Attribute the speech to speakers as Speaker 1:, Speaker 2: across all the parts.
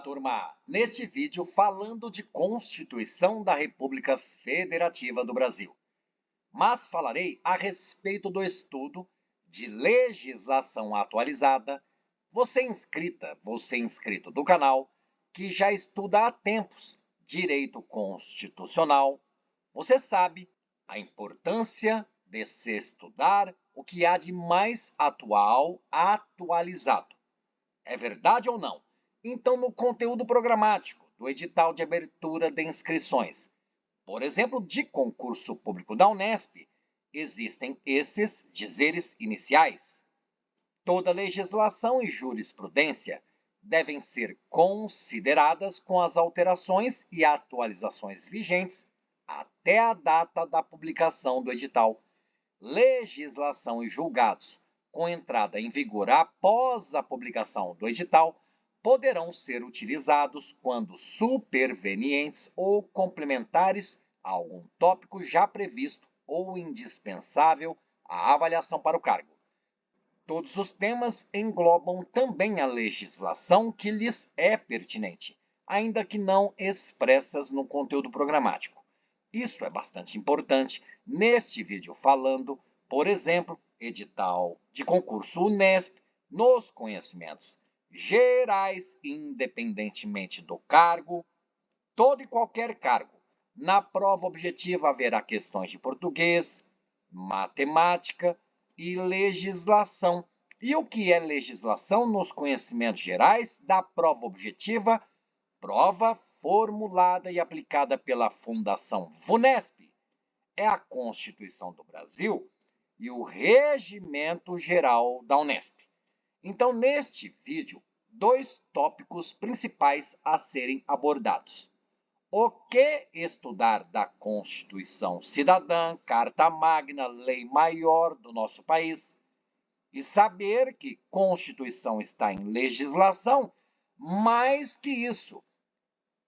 Speaker 1: turma! Neste vídeo falando de Constituição da República Federativa do Brasil. Mas falarei a respeito do estudo de legislação atualizada. Você inscrito do canal, que já estuda há tempos direito constitucional, você sabe a importância de se estudar o que há de mais atualizado. É verdade ou não? Então, no conteúdo programático do edital de abertura de inscrições, por exemplo, de concurso público da Unesp, existem esses dizeres iniciais. Toda legislação e jurisprudência devem ser consideradas com as alterações e atualizações vigentes até a data da publicação do edital. Legislação e julgados com entrada em vigor após a publicação do edital poderão ser utilizados quando supervenientes ou complementares a algum tópico já previsto ou indispensável à avaliação para o cargo. Todos os temas englobam também a legislação que lhes é pertinente, ainda que não expressas no conteúdo programático. Isso é bastante importante neste vídeo falando, por exemplo, edital de concurso Unesp nos conhecimentos gerais, independentemente do cargo, todo e qualquer cargo. Na prova objetiva haverá questões de português, matemática e legislação. E o que é legislação nos conhecimentos gerais da prova objetiva? Prova formulada e aplicada pela Fundação VUNESP. É a Constituição do Brasil e o Regimento Geral da Unesp. Então, neste vídeo, dois tópicos principais a serem abordados. O que estudar da Constituição Cidadã, Carta Magna, lei maior do nosso país, e saber que Constituição está em legislação, mais que isso.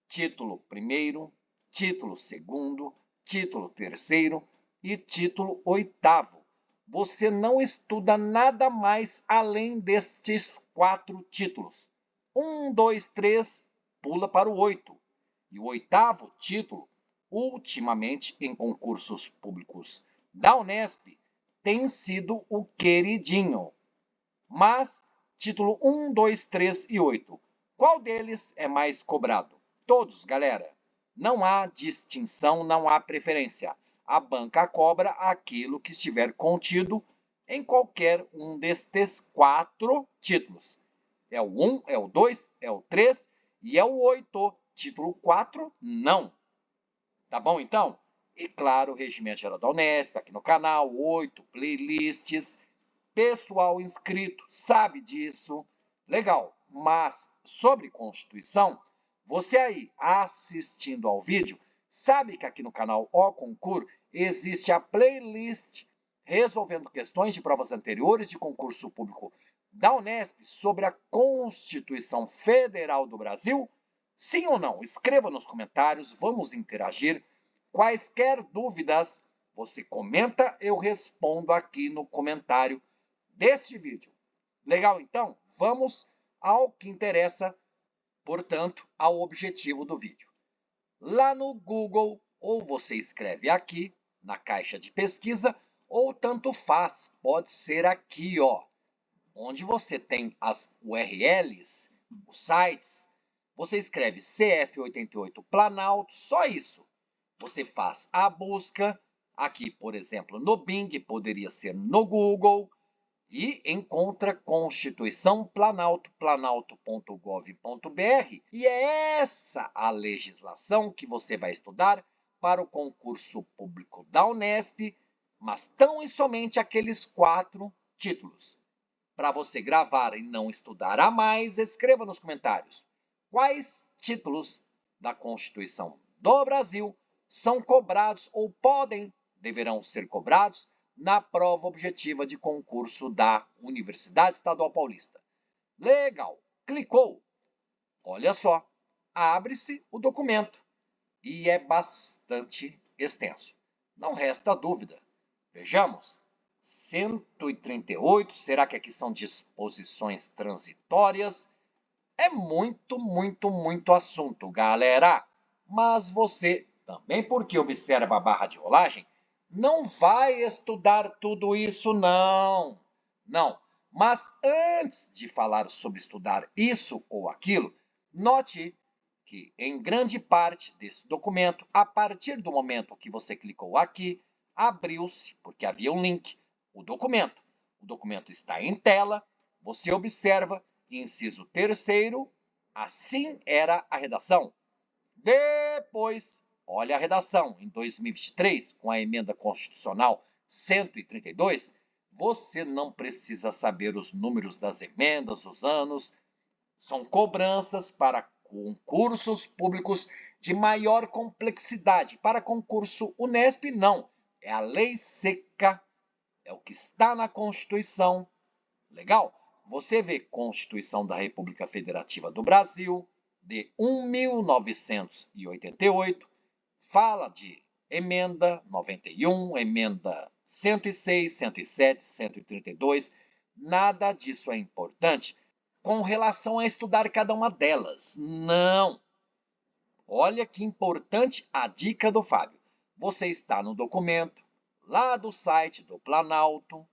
Speaker 1: Título 1º, título 2º, título 3º e título 8º. Você não estuda nada mais além destes 4 títulos. 1, 2, 3, pula para o 8. E o 8º título, ultimamente em concursos públicos da Unesp, tem sido o queridinho. Mas, título 1, 2, 3 e 8, qual deles é mais cobrado? Todos, galera. Não há distinção, não há preferência. A banca cobra aquilo que estiver contido em qualquer um destes 4 títulos. É o 1, é o 2, é o 3 e é o 8. Título 4, não. Tá bom, então? E claro, o Regimento Geral da Unesp, aqui no canal, 8 playlists. Pessoal inscrito sabe disso. Legal, mas sobre Constituição, você aí assistindo ao vídeo, sabe que aqui no canal O Concur existe a playlist resolvendo questões de provas anteriores de concurso público da Unesp sobre a Constituição Federal do Brasil? Sim ou não? Escreva nos comentários, vamos interagir. Quaisquer dúvidas, você comenta, eu respondo aqui no comentário deste vídeo. Legal, então? Vamos ao que interessa, portanto, ao objetivo do vídeo. Lá no Google, ou você escreve aqui, na caixa de pesquisa, ou tanto faz, pode ser aqui, ó, onde você tem as URLs, os sites, você escreve CF88 Planalto, só isso. Você faz a busca, aqui, por exemplo, no Bing, poderia ser no Google, e encontra Constituição Planalto, planalto.gov.br. E é essa a legislação que você vai estudar para o concurso público da Unesp, mas tão e somente aqueles 4 títulos. Para você gravar e não estudar a mais, escreva nos comentários quais títulos da Constituição do Brasil são cobrados ou deverão ser cobrados na prova objetiva de concurso da Universidade Estadual Paulista. Legal! Clicou. Olha só, abre-se o documento e é bastante extenso. Não resta dúvida. Vejamos. 138, será que aqui são disposições transitórias? É muito assunto, galera. Mas você, também porque observa a barra de rolagem, não vai estudar tudo isso, não. Não. Mas antes de falar sobre estudar isso ou aquilo, note que, em grande parte desse documento, a partir do momento que você clicou aqui, abriu-se, porque havia um link, o documento. O documento está em tela, você observa, inciso 3º, assim era a redação. Depois, olha a redação, em 2023, com a emenda constitucional 132, você não precisa saber os números das emendas, os anos, são cobranças para concursos públicos de maior complexidade. Para concurso Unesp, não. É a lei seca, é o que está na Constituição. Legal? Você vê Constituição da República Federativa do Brasil, de 1988, fala de emenda 91, emenda 106, 107, 132. Nada disso é importante com relação a estudar cada uma delas. Não! Olha que importante a dica do Fábio. Você está no documento, lá do site do Planalto,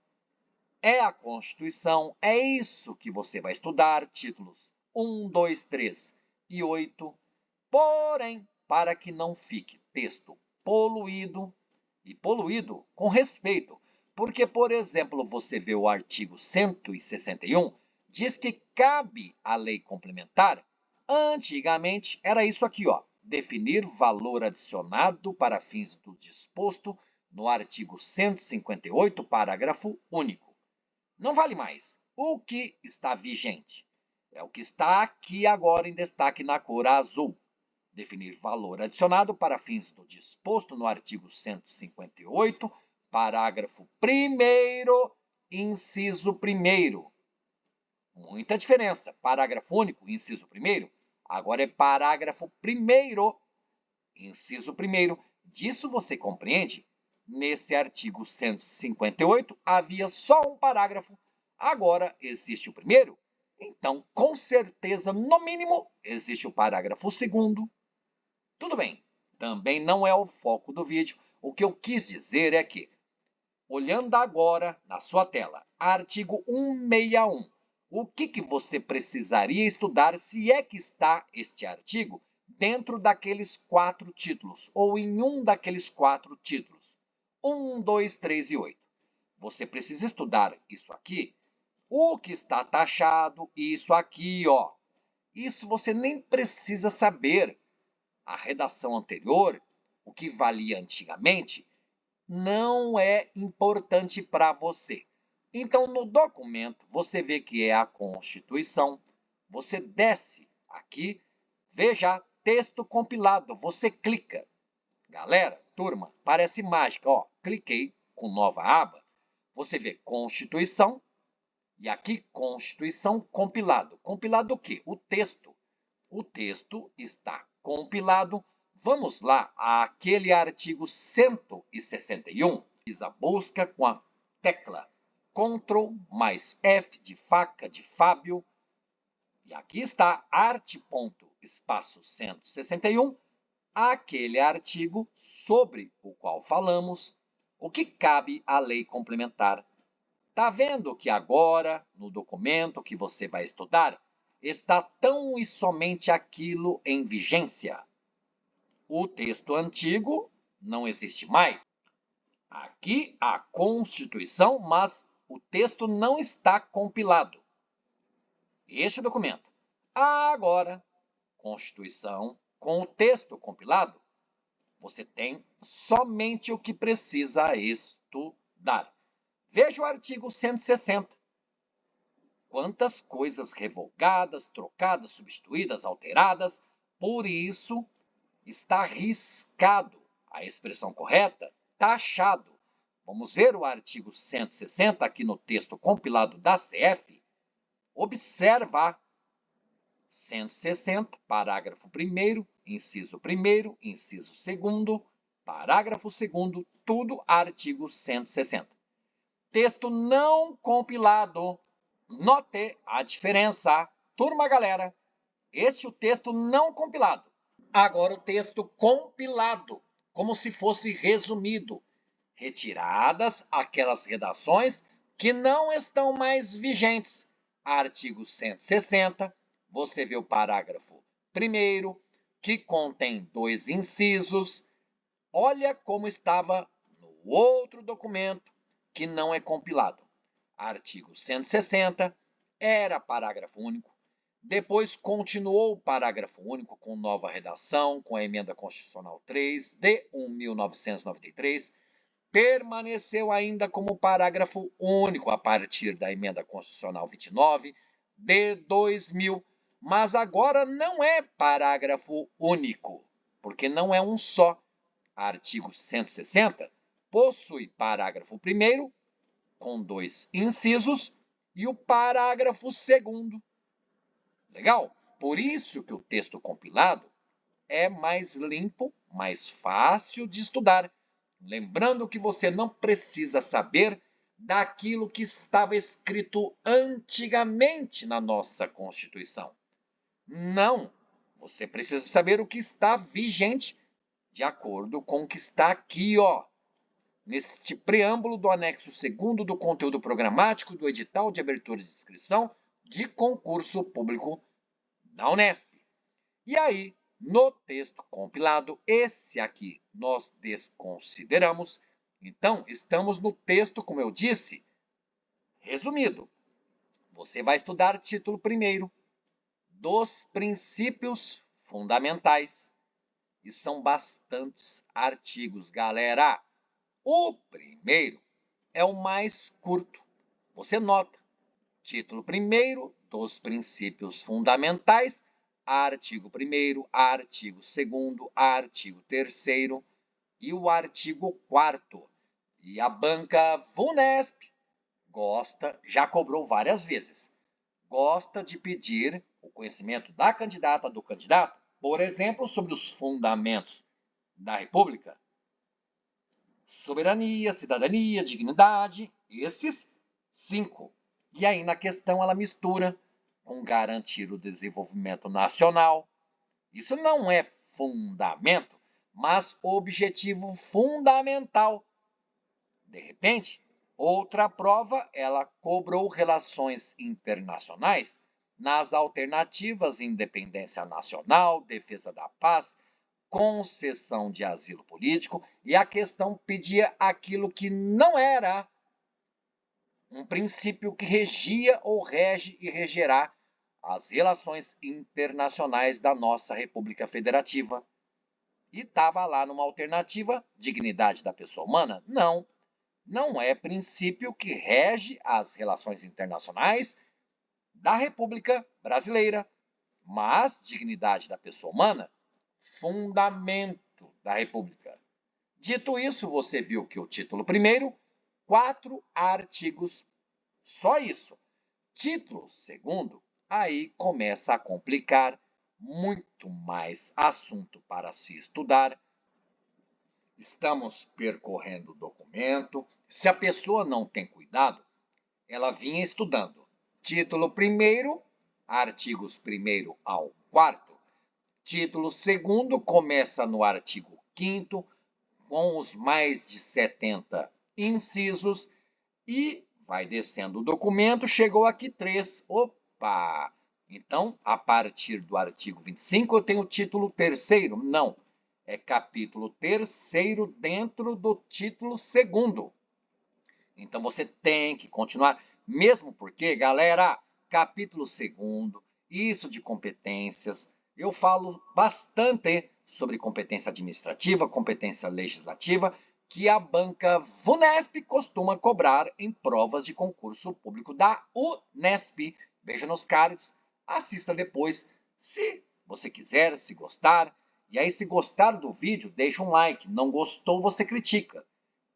Speaker 1: é a Constituição, é isso que você vai estudar, títulos 1, 2, 3 e 8. Porém, para que não fique texto poluído, e poluído com respeito, porque, por exemplo, você vê o artigo 161, diz que cabe à lei complementar. Antigamente era isso aqui, ó, definir valor adicionado para fins do disposto no artigo 158, parágrafo único. Não vale mais. O que está vigente é o que está aqui agora em destaque na cor azul. Definir valor adicionado para fins do disposto no artigo 158, parágrafo 1º, inciso 1º. Muita diferença. Parágrafo único, inciso 1º. Agora é parágrafo 1º, inciso 1º. Disso você compreende? Nesse artigo 158 havia só um parágrafo. Agora existe o 1º. Então, com certeza, no mínimo, existe o parágrafo 2º. Tudo bem, também não é o foco do vídeo. O que eu quis dizer é que, olhando agora na sua tela, artigo 161, o que você precisaria estudar se é que está este artigo dentro daqueles 4 títulos, ou em um daqueles 4 títulos, 1, 2, 3 e 8. Você precisa estudar isso aqui, o que está taxado, isso aqui, ó. Isso você nem precisa saber. A redação anterior, o que valia antigamente, não é importante para você. Então, no documento, você vê que é a Constituição. Você desce aqui, veja texto compilado. Você clica. Galera, turma, parece mágica. Ó, cliquei com nova aba. Você vê Constituição. E aqui, Constituição compilado. Compilado o quê? O texto. O texto está compilado. Vamos lá àquele artigo 161. Fiz a busca com a tecla Ctrl mais F de faca de Fábio. E aqui está arte.espaço 161, aquele artigo sobre o qual falamos, o que cabe à lei complementar. Tá vendo que agora, no documento que você vai estudar, está tão e somente aquilo em vigência? O texto antigo não existe mais. Aqui a Constituição, mas o texto não está compilado. Este documento. Agora, Constituição com o texto compilado, você tem somente o que precisa estudar. Veja o artigo 160. Quantas coisas revogadas, trocadas, substituídas, alteradas. Por isso, está riscado. A expressão correta, taxado. Vamos ver o artigo 160 aqui no texto compilado da CF. Observa 160, parágrafo 1º, inciso 1º, inciso 2º, parágrafo 2º, tudo artigo 160. Texto não compilado. Note a diferença. Turma, galera, Este é o texto não compilado. Agora o texto compilado, como se fosse resumido. Retiradas aquelas redações que não estão mais vigentes. Artigo 160, você vê o parágrafo 1º, que contém 2 incisos. Olha como estava no outro documento, que não é compilado. Artigo 160, era parágrafo único. Depois continuou o parágrafo único com nova redação, com a Emenda Constitucional 3 de 1993. Permaneceu ainda como parágrafo único a partir da Emenda Constitucional 29 de 2000, mas agora não é parágrafo único, porque não é um só. Artigo 160 possui parágrafo 1º, com 2 incisos, e o parágrafo 2º. Legal? Por isso que o texto compilado é mais limpo, mais fácil de estudar. Lembrando que você não precisa saber daquilo que estava escrito antigamente na nossa Constituição. Não, você precisa saber o que está vigente de acordo com o que está aqui, ó, neste preâmbulo do anexo 2º do conteúdo programático do edital de abertura de inscrição de concurso público da Unesp. E aí, no texto compilado, esse aqui nós desconsideramos. Então, estamos no texto, como eu disse, resumido. Você vai estudar título 1º dos princípios fundamentais. E são bastantes artigos, galera. O primeiro é o mais curto. Você nota. Título 1º dos princípios fundamentais, artigo 1º, artigo 2º, artigo 3º e o artigo 4º. E a banca VUNESP gosta, já cobrou várias vezes, gosta de pedir o conhecimento da candidata, do candidato, por exemplo, sobre os fundamentos da República, soberania, cidadania, dignidade, esses 5. E aí, na questão, ela mistura com garantir o desenvolvimento nacional. Isso não é fundamento, mas objetivo fundamental. De repente, outra prova, ela cobrou relações internacionais nas alternativas independência nacional, defesa da paz, concessão de asilo político, e a questão pedia aquilo que não era um princípio que regia ou rege e regerá as relações internacionais da nossa República Federativa. E estava lá numa alternativa, dignidade da pessoa humana? Não, não é princípio que rege as relações internacionais da República Brasileira, mas dignidade da pessoa humana, fundamento da República. Dito isso, você viu que o título 1º, 4 artigos, só isso. Título 2º, aí começa a complicar, muito mais assunto para se estudar. Estamos percorrendo o documento. Se a pessoa não tem cuidado, ela vinha estudando. Título 1º, artigos 1º ao 4º. Título 2º começa no artigo 5º, com os mais de 70 incisos, e vai descendo o documento, chegou aqui 3. Opa! Então, a partir do artigo 25, eu tenho o título 3º. Não, é capítulo 3º dentro do título 2º. Então, você tem que continuar, mesmo porque, galera, capítulo 2º, isso de competências, eu falo bastante sobre competência administrativa, competência legislativa, que a banca VUNESP costuma cobrar em provas de concurso público da Unesp. Veja nos cards, assista depois, se você quiser, se gostar. E aí, se gostar do vídeo, deixa um like. Não gostou, você critica.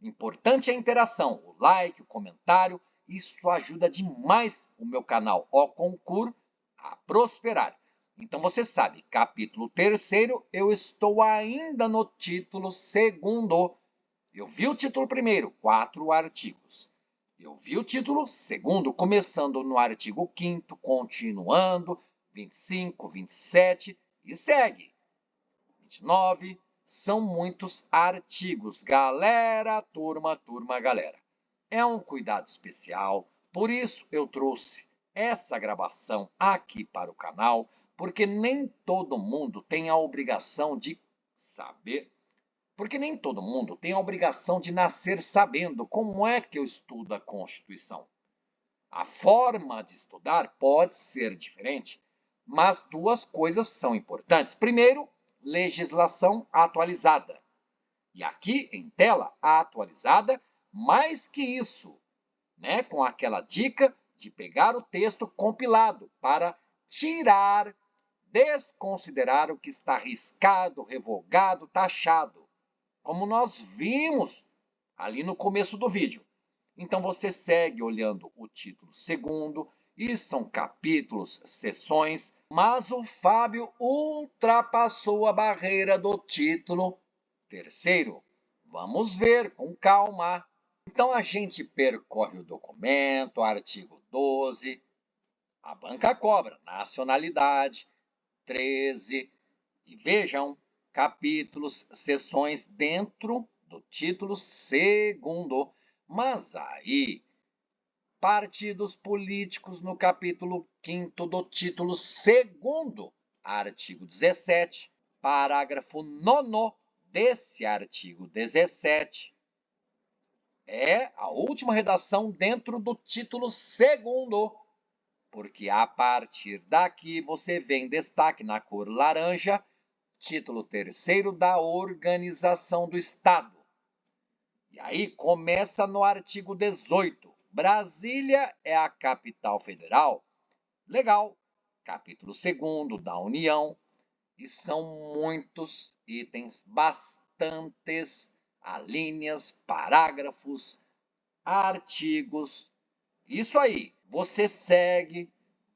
Speaker 1: Importante é a interação, o like, o comentário. Isso ajuda demais o meu canal O Concur a prosperar. Então, você sabe, capítulo 3º, eu estou ainda no título 2º. Eu vi o título 1º, 4 artigos. Eu vi o título 2º, começando no artigo 5º, continuando 25, 27 e segue. 29, são muitos artigos. Galera, turma, galera. É um cuidado especial, por isso eu trouxe essa gravação aqui para o canal, porque nem todo mundo tem a obrigação de saber, porque nem todo mundo tem a obrigação de nascer sabendo como é que eu estudo a Constituição. A forma de estudar pode ser diferente, mas duas coisas são importantes. Primeiro, legislação atualizada. E aqui em tela, atualizada, mais que isso, né? Com aquela dica de pegar o texto compilado para tirar, desconsiderar o que está riscado, revogado, taxado, como nós vimos ali no começo do vídeo. Então você segue olhando o título segundo, e são capítulos, seções, mas o Fábio ultrapassou a barreira do título terceiro. Vamos ver com calma. Então a gente percorre o documento, artigo 12, a banca cobra, nacionalidade, 13, e vejam, capítulos, seções dentro do título segundo. Mas aí, partidos políticos no capítulo 5º do título 2º, artigo 17, parágrafo 9º desse artigo 17. É a última redação dentro do título 2º, porque a partir daqui você vê em destaque na cor laranja, título 3º da Organização do Estado. E aí começa no artigo 18. Brasília é a capital federal. Legal. Capítulo 2º da União. E são muitos itens, bastantes alíneas, parágrafos, artigos. Isso aí. Você segue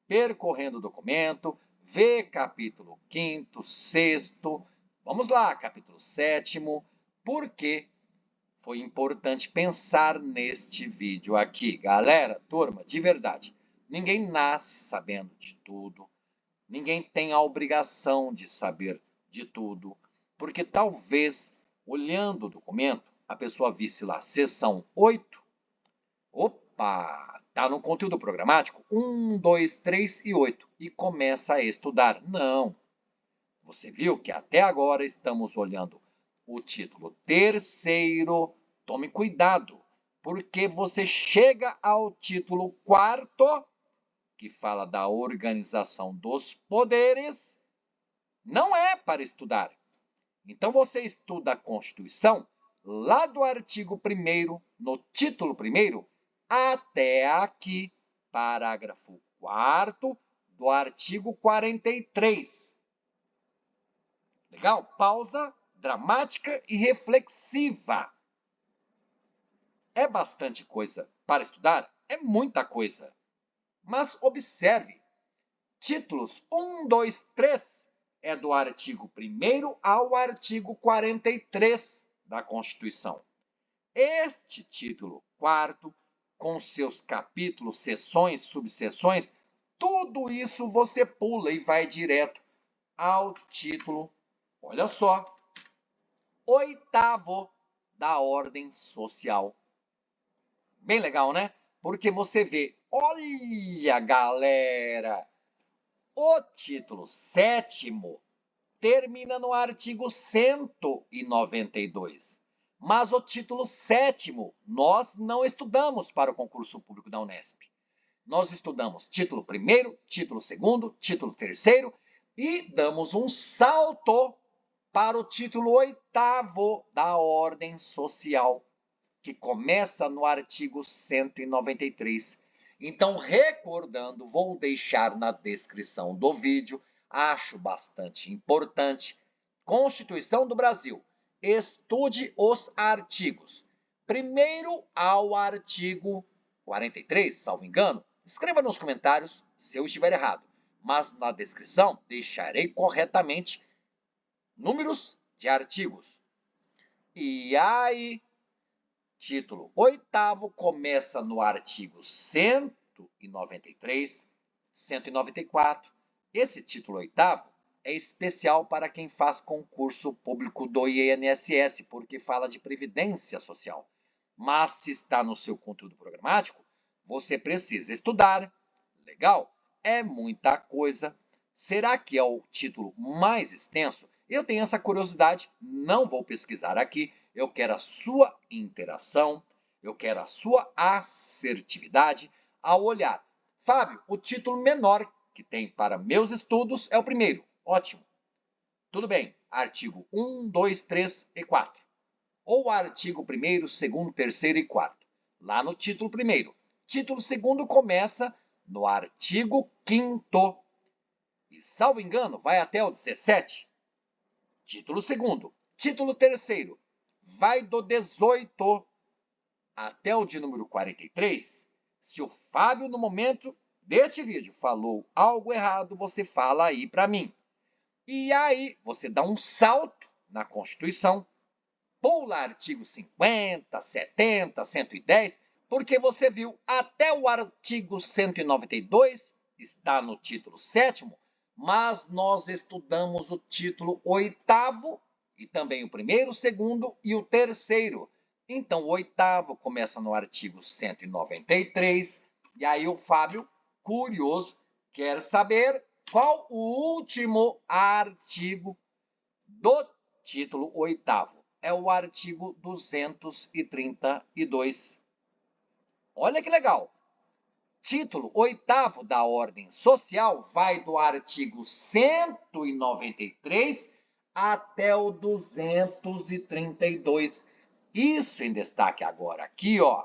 Speaker 1: percorrendo o documento, vê capítulo 5º, 6º. Vamos lá, capítulo 7º. Por quê? Foi importante pensar neste vídeo aqui. Galera, turma, de verdade, ninguém nasce sabendo de tudo. Ninguém tem a obrigação de saber de tudo. Porque talvez, olhando o documento, a pessoa visse lá, seção 8. Opa, tá no conteúdo programático 1, 2, 3 e 8. E começa a estudar. Não. Você viu que até agora estamos olhando o título 3º, tome cuidado, porque você chega ao título 4º, que fala da organização dos poderes, não é para estudar. Então você estuda a Constituição lá do artigo 1º, no título 1º, até aqui, parágrafo 4º do artigo 43. Legal? Pausa dramática e reflexiva. É bastante coisa para estudar? É muita coisa. Mas observe, títulos 1, 2, 3 é do artigo 1º ao artigo 43 da Constituição. Este título 4º, com seus capítulos, seções, subseções, tudo isso você pula e vai direto ao título, olha só, 8º da ordem social. Bem legal, né? Porque você vê, olha, galera, o título 7º termina no artigo 192. Mas o título 7º nós não estudamos para o concurso público da Unesp. Nós estudamos título 1º, título 2º, título 3º e damos um salto para o título 8º da ordem social, que começa no artigo 193. Então, recordando, vou deixar na descrição do vídeo, acho bastante importante, Constituição do Brasil. Estude os artigos. Primeiro ao artigo 43, salvo engano. Escreva nos comentários se eu estiver errado, mas na descrição deixarei corretamente números de artigos. E aí, título 8º começa no artigo 193, 194 Esse título oitavo é especial para quem faz concurso público do INSS, porque fala de previdência social. Mas se está no seu conteúdo programático, você precisa estudar. Legal? É muita coisa. Será que é o título mais extenso? Eu tenho essa curiosidade, não vou pesquisar aqui. Eu quero a sua interação, eu quero a sua assertividade ao olhar. Fábio, o título menor que tem para meus estudos é o primeiro. Ótimo. Tudo bem. Artigo 1, 2, 3 e 4. Ou artigo 1º, 2º, 3º e 4º. Lá no título 1º. Título 2º começa no artigo 5º. E, salvo engano, vai até o 17. Título 2º. Título 3º. Vai do 18 até o de número 43. Se o Fábio, no momento deste vídeo, falou algo errado, você fala aí para mim. E aí, você dá um salto na Constituição, pula artigo 50, 70, 110, porque você viu até o artigo 192, está no título 7º, mas nós estudamos o título 8º e também o 1º, 2º e o 3º. Então, o 8º começa no artigo 193, e aí o Fábio, curioso, quer saber qual o último artigo do título 8º. É o artigo 232. Olha que legal! Título 8º da ordem social vai do artigo 193 até o 232. Isso em destaque agora. Aqui, ó.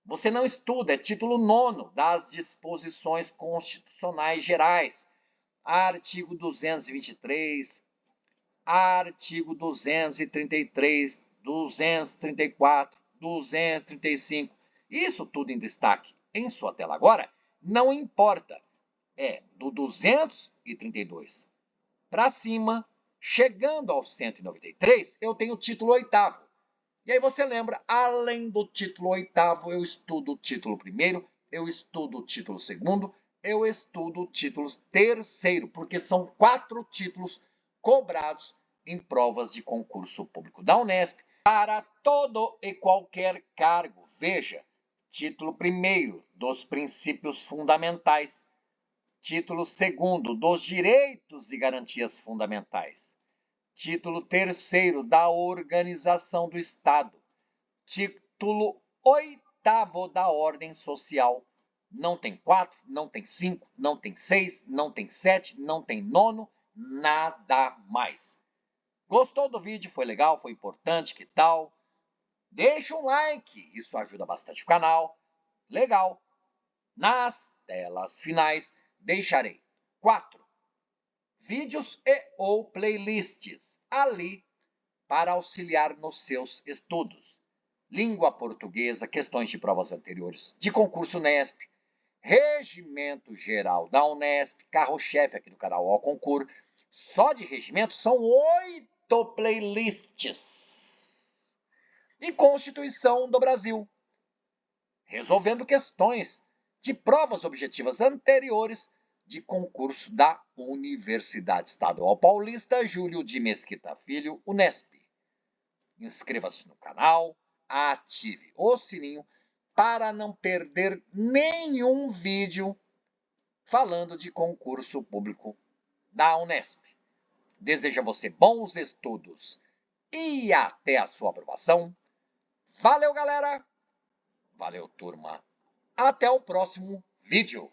Speaker 1: Você não estuda, é título 9º das disposições constitucionais gerais. Artigo 223, artigo 233, 234, 235. Isso tudo em destaque em sua tela agora. Não importa. É do 232 para cima, chegando ao 193, eu tenho o título 8º. E aí você lembra, além do título 8º, eu estudo o título 1º, eu estudo o título 2º, eu estudo o título 3º, porque são 4 títulos cobrados em provas de concurso público da Unesp para todo e qualquer cargo. Veja, título 1º dos princípios fundamentais, título 2º dos direitos e garantias fundamentais, título 3º da organização do Estado, título 8º da ordem social. Não tem 4, não tem 5, não tem 6, não tem 7, não tem 9, nada mais. Gostou do vídeo? Foi legal? Foi importante? Que tal? Deixa um like, isso ajuda bastante o canal. Legal. Nas telas finais deixarei 4 vídeos e ou playlists ali para auxiliar nos seus estudos. Língua portuguesa, questões de provas anteriores de concurso Unesp, Regimento Geral da Unesp, carro-chefe aqui do canal Ao Concur. Só de regimento são 8 playlists. E Constituição do Brasil, resolvendo questões de provas objetivas anteriores de concurso da Universidade Estadual Paulista Júlio de Mesquita Filho, Unesp. Inscreva-se no canal, ative o sininho para não perder nenhum vídeo falando de concurso público da Unesp. Desejo a você bons estudos e até a sua aprovação. Valeu, galera! Valeu, turma! Até o próximo vídeo!